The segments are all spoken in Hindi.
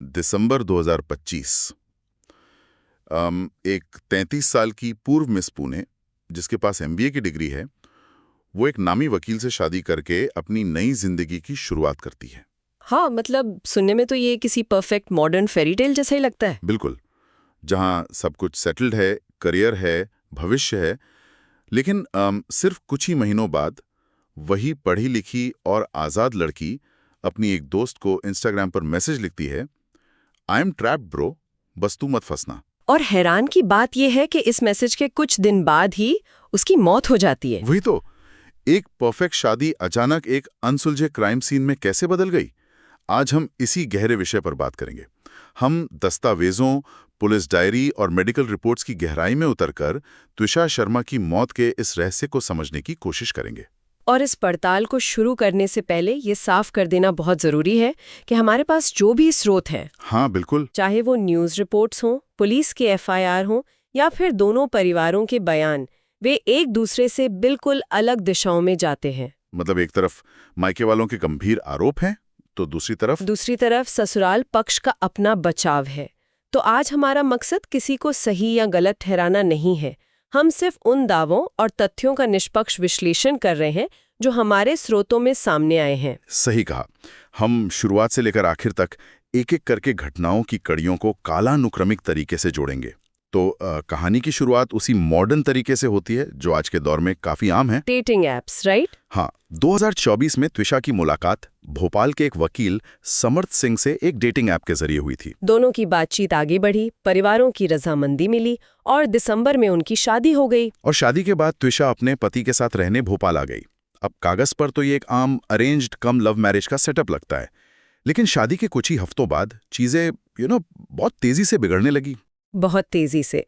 दिसंबर 2025। एक 33 साल की पूर्व मिस पुणे, जिसके पास एमबीए की डिग्री है, वो एक नामी वकील से शादी करके अपनी नई जिंदगी की शुरुआत करती है। हाँ, मतलब सुनने में तो ये किसी परफेक्ट मॉडर्न फेरी टेल जैसा ही लगता है। बिल्कुल, जहां सब कुछ सेटल्ड है, करियर है, भविष्य है। लेकिन सिर्फ कुछ ही महीनों बाद वही पढ़ी लिखी और आज़ाद लड़की अपनी एक दोस्त को इंस्टाग्राम पर मैसेज लिखती है, आई एम ट्रैप्ड ब्रो, बस तू मत फंसना। और हैरान की बात यह है कि इस मैसेज के कुछ दिन बाद ही उसकी मौत हो जाती है। वही तो, एक परफेक्ट शादी अचानक एक अनसुलझे क्राइम सीन में कैसे बदल गई? आज हम इसी गहरे विषय पर बात करेंगे। हम दस्तावेजों, पुलिस डायरी और मेडिकल रिपोर्ट्स की गहराई में उतरकर त्विषा शर्मा की मौत के इस रहस्य को समझने की कोशिश करेंगे। और इस पड़ताल को शुरू करने से पहले ये साफ कर देना बहुत जरूरी है कि हमारे पास जो भी स्रोत हैं, हाँ बिल्कुल, चाहे वो न्यूज़ रिपोर्ट्स हों, पुलिस के एफआईआर हों या फिर दोनों परिवारों के बयान, वे एक दूसरे से बिल्कुल अलग दिशाओं में जाते हैं। मतलब एक तरफ मायके वालों के गंभीर आरोप हैं, तो दूसरी तरफ ससुराल पक्ष का अपना बचाव है। तो आज हमारा मकसद किसी को सही या गलत ठहराना नहीं है। हम सिर्फ उन दावों और तथ्यों का निष्पक्ष विश्लेषण कर रहे हैं जो हमारे स्रोतों में सामने आए हैं। सही कहा। हम शुरुआत से लेकर आखिर तक एक एक करके घटनाओं की कड़ियों को कालानुक्रमिक तरीके से जोड़ेंगे। तो कहानी की शुरुआत उसी मॉडर्न तरीके से होती है जो आज के दौर में काफी आम है। Dating apps, right? हाँ, 2024 में त्विषा की मुलाकात भोपाल के एक वकील समर्थ सिंह से एक डेटिंग ऐप के जरिए हुई थी। दोनों की बातचीत आगे बढ़ी, परिवारों की रजामंदी मिली और दिसंबर में उनकी शादी हो गई। और शादी के बाद त्विषा अपने पति के साथ रहने भोपाल आ गई। अब कागज पर तो ये एक आम अरेंज्ड कम लव मैरिज का सेटअप लगता है, लेकिन शादी के कुछ ही हफ्तों बाद चीजें बहुत तेजी से बिगड़ने लगी। बहुत तेजी से।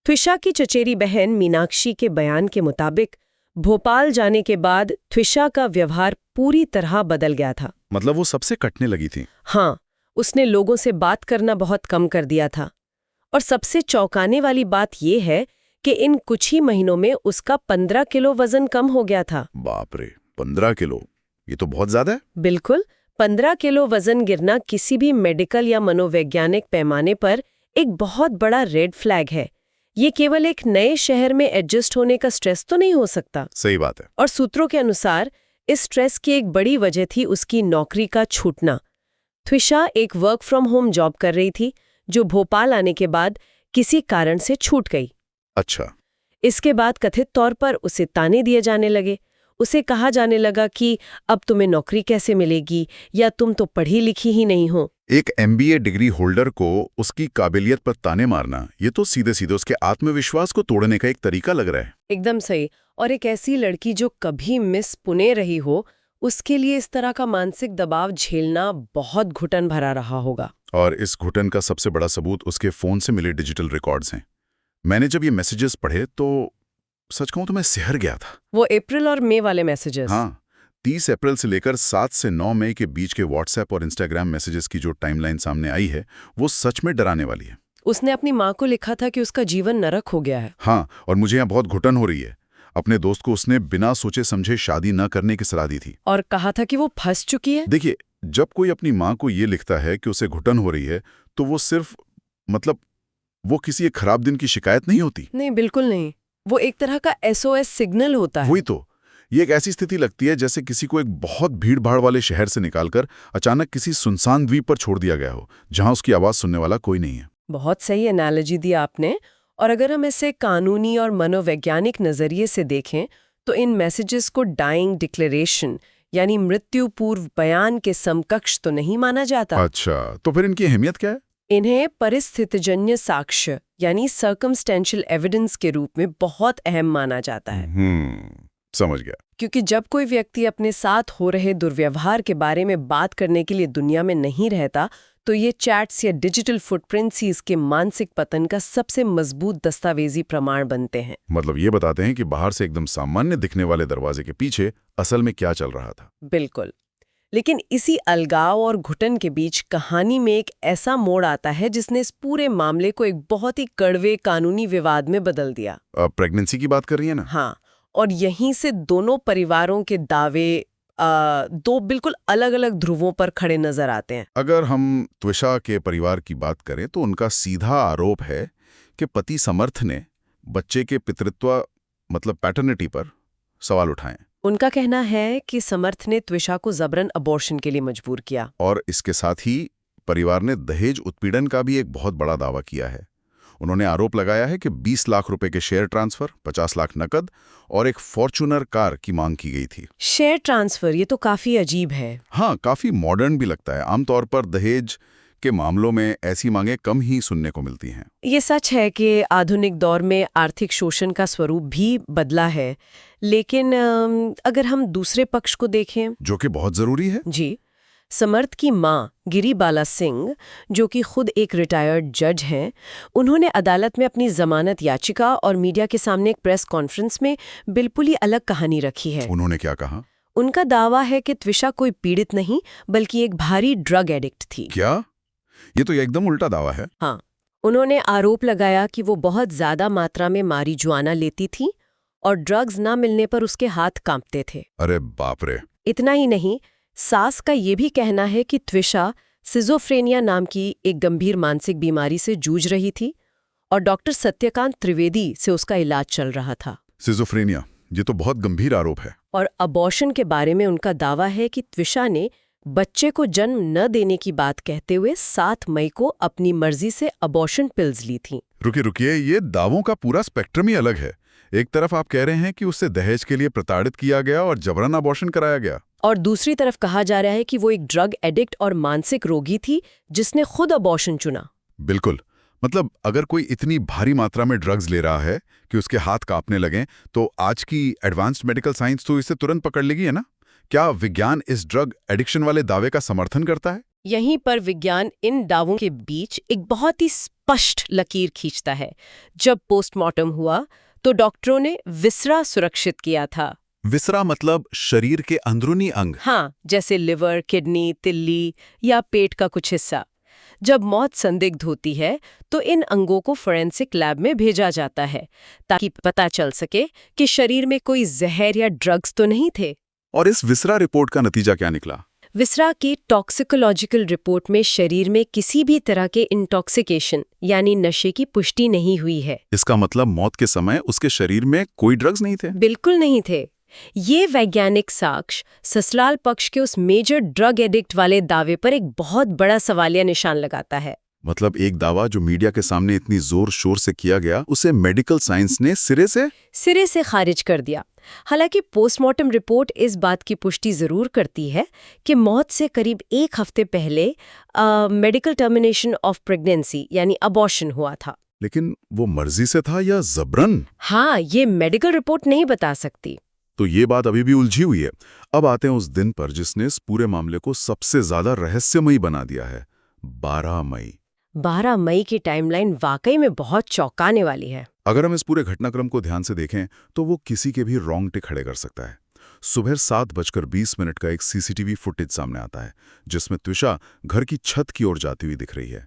त्विषा की चचेरी बहन मीनाक्षी के बयान के मुताबिक भोपाल जाने के बाद त्विषा का व्यवहार पूरी तरह बदल गया था। मतलब वो सबसे कटने लगी थी। हाँ, उसने लोगों से बात करना बहुत कम कर दिया था। और सबसे चौंकाने वाली बात यह है कि इन कुछ ही महीनों में उसका 15 किलो वजन कम हो गया था। बाप रे, 15 किलो, ये तो बहुत ज्यादा है। बिल्कुल, 15 किलो वजन गिरना किसी भी मेडिकल या मनोवैज्ञानिक पैमाने पर एक बहुत बड़ा रेड फ्लैग है। ये केवल एक नए शहर में एडजस्ट होने का स्ट्रेस तो नहीं हो सकता। सही बात है। और सूत्रों के अनुसार इस स्ट्रेस की एक बड़ी वजह थी उसकी नौकरी का छूटना। त्विषा एक वर्क फ्रॉम होम जॉब कर रही थी जो भोपाल आने के बाद किसी कारण से छूट गई। अच्छा। इसके बाद कथित तौर पर उसे ताने दिए जाने लगे। उसे कहा जाने लगा कि अब तुम्हें नौकरी कैसे मिलेगी, या तुम तो पढ़ी लिखी ही नहीं हो। एक एमबीए डिग्री होल्डर को उसकी काबिलियत पर ताने मारना, ये तो सीधे सीधे उसके आत्मविश्वास को तोड़ने का एक तरीका लग रहा है। एकदम सही। और एक ऐसी लड़की जो कभी मिस पुणे रही हो, उसके लिए इस तरह का मानसिक दबाव झेलना बहुत घुटन भरा रहा होगा। और इस घुटन का सबसे बड़ा सबूत उसके फोन से मिले डिजिटल रिकॉर्ड्स हैं। मैंने जब ये मैसेजेस पढ़े तो सच कहूं तो मैं सिहर गया था। वो अप्रैल और मई वाले मैसेजेस? हाँ, 30 अप्रैल से लेकर 7 से 9 मई के बीच के व्हाट्सएप और इंस्टाग्राम मैसेजेस की जो टाइमलाइन सामने आई है, वो सच में डराने वाली है। उसने अपनी माँ को लिखा था कि उसका जीवन नरक हो गया है। हाँ, और मुझे यहाँ बहुत घुटन हो रही है। अपने दोस्त को उसने बिना सोचे समझे शादी न करने की सलाह दी थी और कहा था कि वो फंस चुकी है। देखिए, जब कोई अपनी माँ को ये लिखता है कि उसे घुटन हो रही है, तो वो सिर्फ वो किसी एक खराब दिन की शिकायत नहीं होती। नहीं, बिल्कुल नहीं। वो एक तरह का SOS सिग्नल होता है। वही तो, ये एक ऐसी स्थिति लगती है जैसे किसी को एक बहुत भीड़-भाड़ वाले शहर से निकालकर अचानक किसी सुनसान द्वीप पर छोड़ दिया गया हो, जहां उसकी आवाज सुनने वाला कोई नहीं है। बहुत सही एनालॉजी दी आपने। और अगर हम इसे कानूनी और मनोवैज्ञानिक नजरिए से देखें तो इन मैसेजेस को डाइंग डिक्लेरेशन यानी मृत्यु पूर्व बयान के समकक्ष तो नहीं माना जाता। अच्छा, तो फिर इनकी अहमियत क्या है? इन्हें परिस्थितिजन्य साक्ष्य यानी सर्कमस्टेंशियल एविडेंस के रूप में बहुत अहम माना जाता है। समझ गया। क्योंकि जब कोई व्यक्ति अपने साथ हो रहे दुर्व्यवहार के बारे में बात करने के लिए दुनिया में नहीं रहता, तो ये चैट्स या डिजिटल फुटप्रिंट्स ही इसके मानसिक पतन का सबसे मजबूत दस्तावेजी प्रमाण बनते हैं। मतलब ये बताते हैं कि बाहर से एकदम सामान्य दिखने वाले दरवाजे के पीछे असल में क्या चल रहा था। बिल्कुल। लेकिन इसी अलगाव और घुटन के बीच कहानी में एक ऐसा मोड़ आता है जिसने इस पूरे मामले को एक बहुत ही कड़वे कानूनी विवाद में बदल दिया। प्रेगनेंसी की बात कर रही है ना? हाँ, और यहीं से दोनों परिवारों के दावे दो बिल्कुल अलग अलग ध्रुवों पर खड़े नजर आते हैं। अगर हम त्विषा के परिवार की बात करें तो उनका सीधा आरोप है कि पति समर्थ ने बच्चे के पितृत्व मतलब पैटर्निटी पर सवाल उठाए। उनका कहना है कि समर्थ ने त्विषा को जबरन अबॉर्शन के लिए मजबूर किया। और इसके साथ ही परिवार ने दहेज उत्पीड़न का भी एक बहुत बड़ा दावा किया है। उन्होंने आरोप लगाया है कि 20 लाख रुपए के शेयर ट्रांसफर, 50 लाख नकद और एक फॉर्च्यूनर कार की मांग की गई थी। शेयर ट्रांसफर, ये तो काफी अजीब है। हाँ, काफी मॉडर्न भी लगता है। आमतौर पर दहेज के मामलों में ऐसी मांगें कम ही सुनने को मिलती हैं। ये सच है कि आधुनिक दौर में आर्थिक शोषण का स्वरूप भी बदला है, लेकिन अगर हम दूसरे पक्ष को देखें, जो कि बहुत जरूरी है। जी, समर्थ की मां गिरिबाला सिंह, जो कि खुद एक रिटायर्ड जज हैं, उन्होंने अदालत में अपनी जमानत याचिका और मीडिया के सामने एक प्रेस कॉन्फ्रेंस में बिल्कुल ही अलग कहानी रखी है। उन्होंने क्या कहा? उनका दावा है कि त्विषा कोई पीड़ित नहीं बल्कि एक भारी ड्रग एडिक्ट थी। क्या? ये तो एकदम उल्टा दावा है। हाँ, उन्होंने आरोप लगाया कि वो बहुत ज्यादा मात्रा में मारिजुआना लेती थी और ड्रग्स ना मिलने पर उसके हाथ कांपते थे। अरे बाप रे! इतना ही नहीं, सास का ये भी कहना है कि त्विषा सिजोफ्रेनिया नाम की एक गंभीर मानसिक बीमारी से जूझ रही थी और डॉक्टर सत्यकांत त्रिवेदी से उसका इलाज चल रहा था। सिजोफ्रेनिया, ये तो बहुत गंभीर आरोप है। और अबॉर्शन के बारे में उनका दावा है कि त्विषा ने बच्चे को जन्म न देने की बात कहते हुए 7 मई को अपनी मर्जी से अबॉर्शन पिल्स ली थीं। रुकिए, ये दावों का पूरा स्पेक्ट्रम ही अलग है। एक तरफ आप कह रहे हैं कि उससे दहेज के लिए प्रताड़ित किया गया और जबरन अबॉर्शन कराया गया, और दूसरी तरफ कहा जा रहा है कि वो एक ड्रग एडिक्ट और मानसिक रोगी थी जिसने खुद अबॉर्शन चुना। बिल्कुल। मतलब अगर कोई इतनी भारी मात्रा में ड्रग्स ले रहा है कि उसके हाथ कांपने लगें, तो आज की एडवांस्ड मेडिकल साइंस तो इसे तुरंत पकड़ लेगी, है ना? क्या विज्ञान इस ड्रग एडिक्शन वाले दावे का समर्थन करता है? यहीं पर विज्ञान इन दावों के बीच एक बहुत ही स्पष्ट लकीर खींचता है। जब पोस्टमार्टम हुआ तो डॉक्टरों ने विसरा सुरक्षित किया था। विसरा मतलब शरीर के अंदरूनी अंग? हाँ, जैसे लिवर, किडनी, तिल्ली या पेट का कुछ हिस्सा। जब मौत संदिग्ध होती है तो इन अंगों को फोरेंसिक लैब में भेजा जाता है ताकि पता चल सके कि शरीर में कोई जहर या ड्रग्स तो नहीं थे। और इस विसरा रिपोर्ट का नतीजा क्या निकला? विसरा की टॉक्सिकोलॉजिकल रिपोर्ट में शरीर में किसी भी तरह के इंटॉक्सिकेशन यानी नशे की पुष्टि नहीं हुई है। इसका मतलब मौत के समय उसके शरीर में कोई ड्रग्स नहीं थे? बिल्कुल नहीं थे। ये वैज्ञानिक साक्ष्य ससुराल पक्ष के उस मेजर ड्रग एडिक्ट वाले दावे पर एक बहुत बड़ा सवालिया निशान लगाता है। मतलब एक दावा जो मीडिया के सामने इतनी जोर शोर से किया गया, उसे मेडिकल साइंस ने सिरे से खारिज कर दिया। हालांकि पोस्टमार्टम रिपोर्ट इस बात की पुष्टि जरूर करती है कि मौत से करीब 1 हफ्ते पहले मेडिकल टर्मिनेशन ऑफ प्रेगनेंसी यानी अबॉर्शन हुआ था। लेकिन वो मर्जी से था या जबरन? हाँ, ये मेडिकल रिपोर्ट नहीं बता सकती। तो ये बात अभी भी उलझी हुई है। अब आते हैं उस दिन पर जिसने इस पूरे मामले को सबसे ज्यादा रहस्यमयी बना दिया है, 12 मई। 12 मई की टाइमलाइन वाकई में बहुत चौंकाने वाली है। अगर हम इस पूरे घटनाक्रम को ध्यान से देखें तो वो किसी के भी रोंगटे खड़े कर सकता है। सुबह 7:20 का एक सीसीटीवी फुटेज सामने आता है जिसमें त्विषा घर की छत की ओर जाती हुई दिख रही है।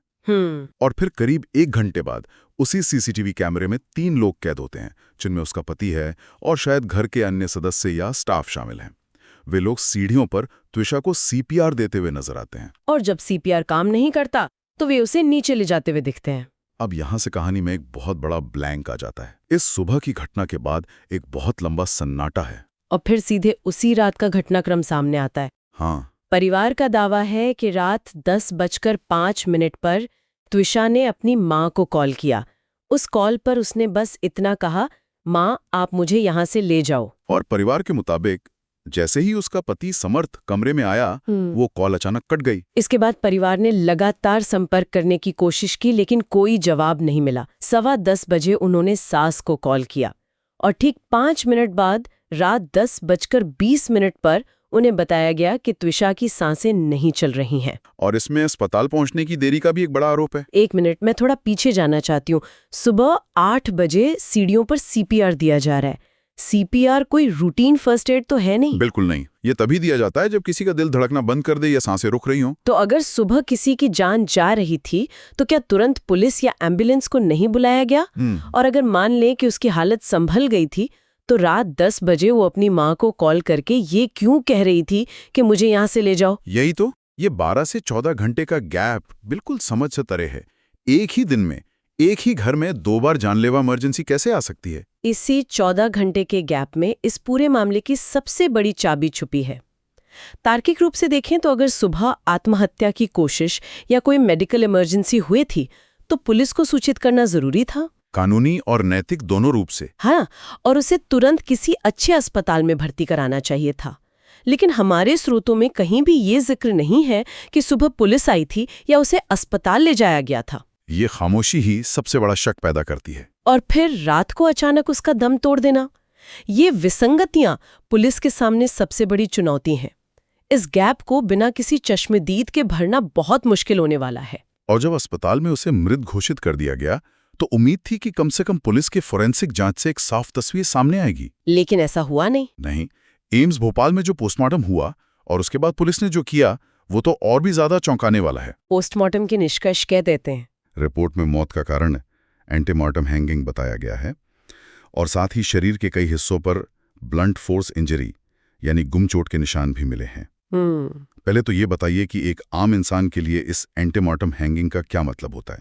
और फिर करीब 1 घंटे बाद उसी सीसीटीवी कैमरे में 3 लोग कैद होते हैं, जिनमें उसका पति है और शायद घर के अन्य सदस्य या स्टाफ शामिल हैं। वे लोग सीढ़ियों पर त्विषा को सीपीआर देते हुए नजर आते हैं। और जब सीपीआर काम नहीं करता तो वे उसे नीचे ले जाते हुए दिखते हैं। अब यहाँ से कहानी में एक बहुत बड़ा ब्लैंक आ जाता है। इस सुबह की घटना के बाद एक बहुत लंबा सन्नाटा है और फिर सीधे उसी रात का घटनाक्रम सामने आता है। हाँ, परिवार का दावा है कि रात 10:05 पर त्विषा ने अपनी माँ को कॉल किया। उस कॉल पर उसने बस इतना कहा, माँ आप मुझे यहाँ से ले जाओ। और परिवार के मुताबिक जैसे ही उसका पति समर्थ कमरे में आया, वो कॉल अचानक कट गई। इसके बाद परिवार ने लगातार संपर्क करने की कोशिश की लेकिन कोई जवाब नहीं मिला। 10:15 बजे उन्होंने सास को कॉल किया और ठीक 5 मिनट बाद रात 10:20 पर उन्हें बताया गया कि त्विषा की सांसें नहीं चल रही हैं। और इसमें अस्पताल पहुंचने की देरी का भी एक बड़ा आरोप है। 1 मिनट, मैं थोड़ा पीछे जाना चाहती हूँ। सुबह 8 बजे सीढ़ियों पर सीपीआर दिया जा रहा है। सीपीआर कोई रूटीन फर्स्ट एड तो है नहीं। बिल्कुल नहीं। ये तभी दिया जाता है जब किसी का दिल धड़कना बंद कर दे या सांसें रुक रही हों। तो अगर सुबह किसी की जान जा रही थी तो क्या तुरंत पुलिस या एम्बुलेंस को नहीं बुलाया गया? और अगर मान लें कि उसकी हालत संभल गई थी तो रात 10 बजे वो अपनी माँ को कॉल करके ये क्यों कह रही थी कि मुझे यहाँ से ले जाओ? यही तो, ये 12 से 14 घंटे का गैप बिल्कुल समझ से परे है। एक ही दिन में, एक ही घर में 2 बार जानलेवा इमरजेंसी कैसे आ सकती है? इसी 14 घंटे के गैप में इस पूरे मामले की सबसे बड़ी चाबी छुपी है। तार्किक रूप से देखें तो अगर सुबह आत्महत्या की कोशिश या कोई मेडिकल इमरजेंसी हुई थी तो पुलिस को सूचित करना जरूरी था। कानूनी और नैतिक दोनों रूप से। हाँ, और उसे तुरंत किसी अच्छे अस्पताल में भर्ती कराना चाहिए था। लेकिन हमारे स्रोतों में कहीं भी ये जिक्र नहीं है कि सुबह पुलिस आई थी या उसे अस्पताल ले जाया गया था। ये खामोशी ही सबसे बड़ा शक पैदा करती है। और फिर रात को अचानक उसका दम तोड़ देना, ये विसंगतियां पुलिस के सामने सबसे बड़ी चुनौती हैं। इस गैप को बिना किसी चश्मदीद के भरना बहुत मुश्किल होने वाला है। और जब अस्पताल में उसे मृत घोषित कर दिया गया तो उम्मीद थी कि कम से कम पुलिस के फोरेंसिक जांच से एक साफ तस्वीर सामने आएगी। लेकिन ऐसा हुआ नहीं। नहीं, एम्स भोपाल में जो पोस्टमार्टम हुआ और उसके बाद पुलिस ने जो किया वो तो और भी ज्यादा चौंकाने वाला है। पोस्टमार्टम के निष्कर्ष क्या देते हैं? रिपोर्ट में मौत का कारण एंटीमार्टम हैंगिंग बताया गया है और साथ ही शरीर के कई हिस्सों पर ब्लंट फोर्स इंजरी यानी गुम चोट के निशान भी मिले हैं। पहले तो ये बताइए कि एक आम इंसान के लिए इस एंटीमार्टम हैंगिंग का क्या मतलब होता है?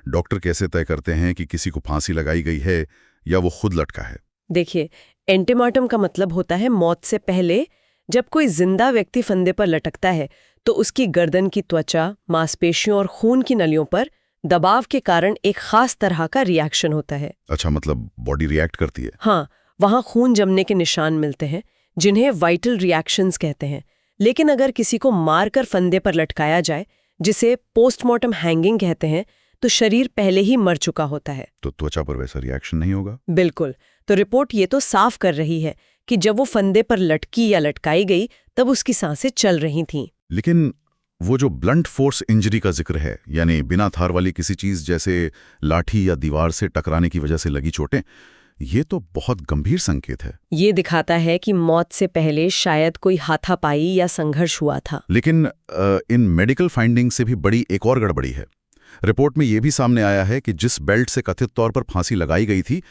डॉक्टर कैसे तय करते हैं कि किसी को फांसी लगाई गई है या वो खुद लटका है? देखिए, एंटीमार्टम का मतलब होता है मौत से पहले जब कोई जिंदा व्यक्ति फंदे पर लटकता है तो उसकी गर्दन की त्वचा, मांसपेशियों और खून की नलियों पर दबाव के कारण एक खास तरह का रिएक्शन होता है। अच्छा, मतलब बॉडी रिएक्ट करती है? हाँ, वहाँ खून जमने के निशान मिलते हैं जिन्हें वाइटल रिएक्शंस कहते हैं। लेकिन अगर किसी को मारकर फंदे पर लटकाया जाए, जिसे पोस्टमार्टम हैंगिंग कहते हैं, तो शरीर पहले ही मर चुका होता है। तो त्वचा पर वैसा रिएक्शन नहीं होगा? बिल्कुल। तो रिपोर्ट ये तो साफ कर रही है कि जब वो फंदे पर लटकी या लटकाई गई तब उसकी सांसें चल रही थीं। लेकिन वो जो ब्लंट फोर्स इंजरी का जिक्र है, यानी बिना धार वाली किसी चीज जैसे लाठी या दीवार से टकराने की वजह से लगी चोटें, ये तो बहुत गंभीर संकेत है। ये दिखाता है कि मौत से पहले शायद कोई हाथापाई या संघर्ष हुआ था। लेकिन इन मेडिकल फाइंडिंग से भी बड़ी एक और गड़बड़ी है। रिपोर्ट में यह भी सामने आया है कि जिस बेल्ट से कथित तौर पर फांसी लगाई गई थी,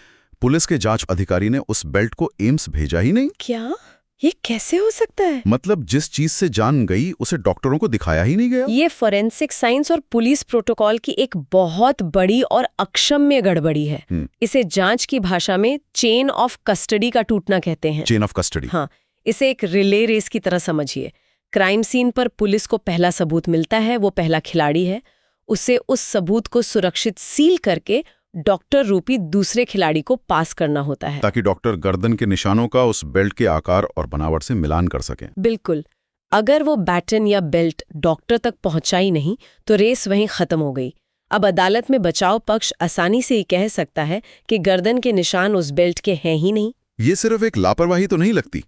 पुलिस के जांच अधिकारी ने उस बेल्ट को एम्स भेजा ही नहीं। क्या? ये कैसे हो सकता है? मतलब जिस चीज से जान गई उसे डॉक्टरों को दिखाया ही नहीं गया। ये फोरेंसिक साइंस और पुलिस प्रोटोकॉल की एक बहुत बड़ी और अक्षम्य गड़बड़ी है। इसे जांच की भाषा में चेन ऑफ कस्टडी का टूटना कहते हैं। Chain of custody? हाँ, इसे एक रिले रेस की तरह समझिए। क्राइम सीन पर पुलिस को पहला सबूत मिलता है, वो पहला खिलाड़ी है। उसे उस सबूत को सुरक्षित सील करके डॉक्टर रूपी दूसरे खिलाड़ी को पास करना होता है, ताकि डॉक्टर गर्दन के निशानों का उस बेल्ट के आकार और बनावट से मिलान कर सकें। बिल्कुल। अगर वो बैटन या बेल्ट डॉक्टर तक पहुंचा ही नहीं तो रेस वहीं खत्म हो गई। अब अदालत में बचाव पक्ष आसानी से ही कह सकता है कि गर्दन के निशान उस बेल्ट के हैं ही नहीं। ये सिर्फ एक लापरवाही तो नहीं लगती?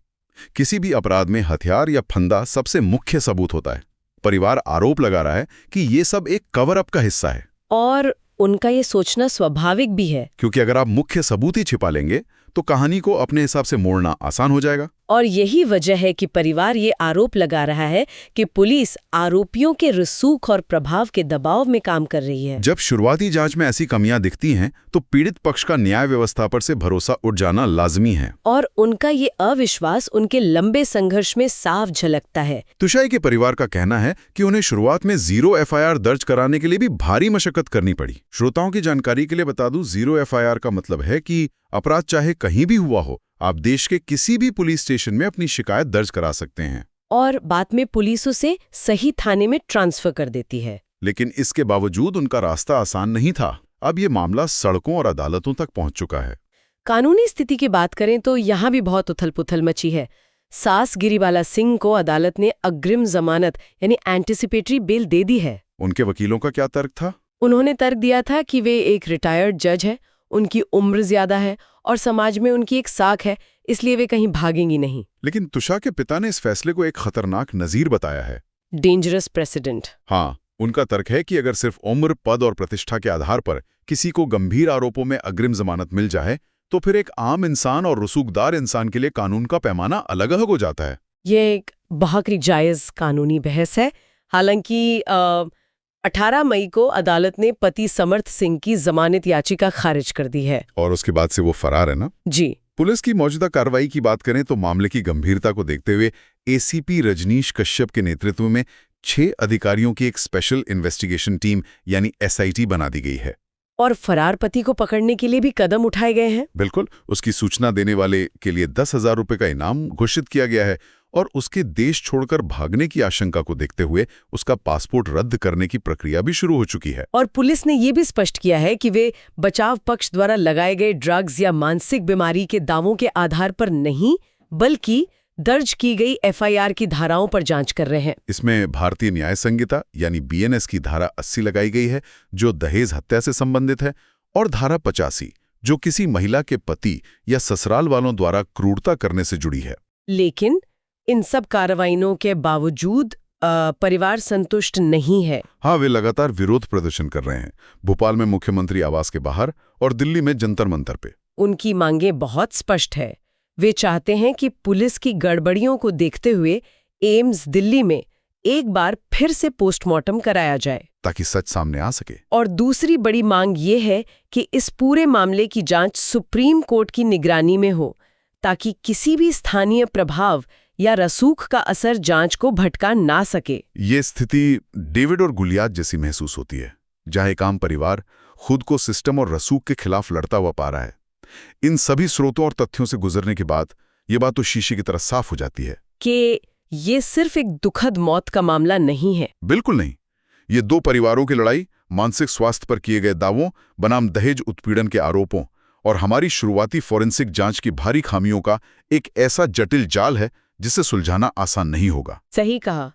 किसी भी अपराध में हथियार या फंदा सबसे मुख्य सबूत होता है। परिवार आरोप लगा रहा है कि ये सब एक कवर अप का हिस्सा है। और उनका ये सोचना स्वाभाविक भी है, क्योंकि अगर आप मुख्य सबूत ही छिपा लेंगे तो कहानी को अपने हिसाब से मोड़ना आसान हो जाएगा। और यही वजह है कि परिवार ये आरोप लगा रहा है कि पुलिस आरोपियों के रसूख और प्रभाव के दबाव में काम कर रही है। जब शुरुआती जांच में ऐसी कमियां दिखती हैं तो पीड़ित पक्ष का न्याय व्यवस्था पर से भरोसा उठ जाना लाजमी है। और उनका ये अविश्वास उनके लंबे संघर्ष में साफ झलकता है। तुषाई के परिवार का कहना है कि उन्हें शुरुआत में 0 FIR दर्ज कराने के लिए भी भारी मशक्कत करनी पड़ी। श्रोताओं की जानकारी के लिए बता दूं, 0 FIR का मतलब है कि अपराध चाहे कहीं भी हुआ हो, आप देश के किसी भी पुलिस स्टेशन में अपनी शिकायत दर्ज करा सकते हैं और बाद में पुलिस उसे सही थाने में ट्रांसफर कर देती है। लेकिन इसके बावजूद उनका रास्ता आसान नहीं था। अब ये मामला सड़कों और अदालतों तक पहुंच चुका है। कानूनी स्थिति की बात करें तो यहाँ भी बहुत उथल-पुथल मची है। सास गिरीबाला सिंह को अदालत ने अग्रिम जमानत यानी एंटिसिपेटरी बेल दे दी है। उनके वकीलों का क्या तर्क था? उन्होंने तर्क दिया था कि वे एक रिटायर्ड जज है, उनकी उम्र ज्यादा है और समाज में उनकी एक साख है, इसलिए वे कहीं भागेंगी नहीं। लेकिन तुषा के पिता ने इस फैसले को एक खतरनाक नजीर बताया है। Dangerous president. हाँ, उनका तर्क है कि अगर सिर्फ उम्र, पद और प्रतिष्ठा के आधार पर किसी को गंभीर आरोपों में अग्रिम जमानत मिल जाए तो फिर एक आम इंसान और रसूखदार इंसान के लिए कानून का पैमाना अलग-अलग हो जाता है। ये एक बहुत ही जायज कानूनी बहस है। हालांकि 18 मई को अदालत ने पति समर्थ सिंह की जमानत याचिका खारिज कर दी है। और उसके बाद से वो फरार है ना? जी, पुलिस की मौजूदा कार्रवाई की बात करें तो मामले की गंभीरता को देखते हुए एसीपी रजनीश कश्यप के नेतृत्व में 6 अधिकारियों की एक स्पेशल इन्वेस्टिगेशन टीम यानी एसआईटी बना दी गई है। और फरार पति को पकड़ने के लिए भी कदम उठाए गए हैं। बिल्कुल, उसकी सूचना देने वाले के लिए 10,000 रुपए का इनाम घोषित किया गया है और उसके देश छोड़कर भागने की आशंका को देखते हुए उसका पासपोर्ट रद्द करने की प्रक्रिया भी शुरू हो चुकी है। और पुलिस ने ये भी स्पष्ट किया है कि वे बचाव पक्ष द्वारा लगाए गए ड्रग्स या मानसिक बीमारी के दावों के आधार पर नहीं, बल्कि दर्ज की गई एफआईआर की धाराओं पर जांच कर रहे हैं। इसमें भारतीय न्याय संहिता यानी बीएनएस की धारा 80 लगाई गई है जो दहेज हत्या से संबंधित है, और धारा 85 जो किसी महिला के पति या ससुराल वालों द्वारा क्रूरता करने से जुड़ी है। लेकिन इन सब कार्रवाइयों के बावजूद परिवार संतुष्ट नहीं है। हाँ, वे लगातार विरोध प्रदर्शन कर रहे हैं, भोपाल में मुख्यमंत्री आवास के बाहर और दिल्ली में जंतर मंतर पे। उनकी मांगें बहुत स्पष्ट है। वे चाहते हैं कि पुलिस की गड़बड़ियों को देखते हुए एम्स दिल्ली में एक बार फिर से पोस्टमार्टम कराया जाए ताकि सच सामने आ सके। और दूसरी बड़ी मांग ये है कि इस पूरे मामले की जांच सुप्रीम कोर्ट की निगरानी में हो, ताकि किसी भी स्थानीय प्रभाव या रसूख का असर जांच को भटका ना सके। ये स्थिति डेविड और गुलियात जैसी महसूस होती है, जहां एक आम परिवार खुद को सिस्टम और रसूख के खिलाफ लड़ता हुआ पा रहा है। इन सभी स्रोतों और तथ्यों से गुजरने के बाद ये बात तो शीशे की तरह साफ हो जाती है कि ये सिर्फ एक दुखद मौत का मामला नहीं है। बिल्कुल नहीं, ये 2 परिवारों की लड़ाई, मानसिक स्वास्थ्य पर किए गए दावों बनाम दहेज उत्पीड़न के आरोपों और हमारी शुरुआती फोरेंसिक जांच की भारी खामियों का एक ऐसा जटिल जाल है जिसे सुलझाना आसान नहीं होगा। सही कहा।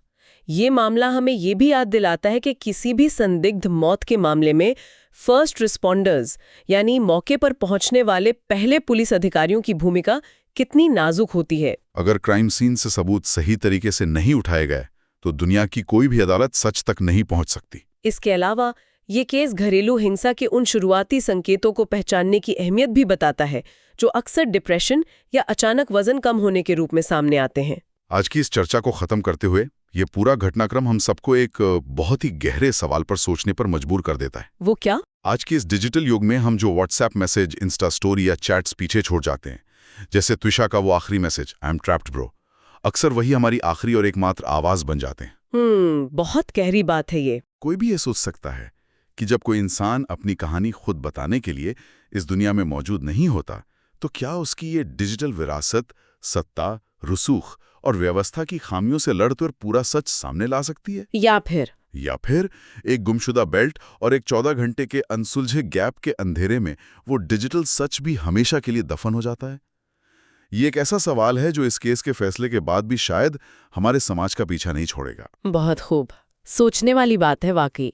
ये मामला हमें ये भी याद दिलाता है कि किसी भी संदिग्ध मौत के मामले में फर्स्ट रिस्पॉन्डर्स यानी मौके पर पहुंचने वाले पहले पुलिस अधिकारियों की भूमिका कितनी नाजुक होती है। अगर क्राइम सीन से सबूत सही तरीके से नहीं उठाए गए तो दुनिया की कोई भी अदालत सच तक नहीं पहुंच सकती। इसके अलावा ये केस घरेलू हिंसा के उन शुरुआती संकेतों को पहचानने की अहमियत भी बताता है जो अक्सर डिप्रेशन या अचानक वजन कम होने के रूप में सामने आते हैं। आज की इस चर्चा को खत्म करते हुए ये पूरा घटनाक्रम हम सबको एक बहुत ही गहरे सवाल पर सोचने पर मजबूर कर देता है। वो क्या? आज के इस डिजिटल युग में हम जो व्हाट्सएप मैसेज, इंस्टा स्टोरी या चैट्स पीछे छोड़ जाते हैं, जैसे त्विषा का वो आखिरी message I am trapped bro, अक्सर वही हमारी आखिरी और एकमात्र आवाज बन जाते हैं। बहुत गहरी बात है ये। कोई भी ये सोच सकता है कि जब कोई इंसान अपनी कहानी खुद बताने के लिए इस दुनिया में मौजूद नहीं होता, तो क्या उसकी ये डिजिटल विरासत सत्ता, रसूख और व्यवस्था की खामियों से लड़कर पूरा सच सामने ला सकती है? या फिर एक गुमशुदा बेल्ट और एक 14 घंटे के अनसुलझे गैप के अंधेरे में वो डिजिटल सच भी हमेशा के लिए दफन हो जाता है? ये एक ऐसा सवाल है जो इस केस के फैसले के बाद भी शायद हमारे समाज का पीछा नहीं छोड़ेगा। बहुत खूब, सोचने वाली बात है वाकई।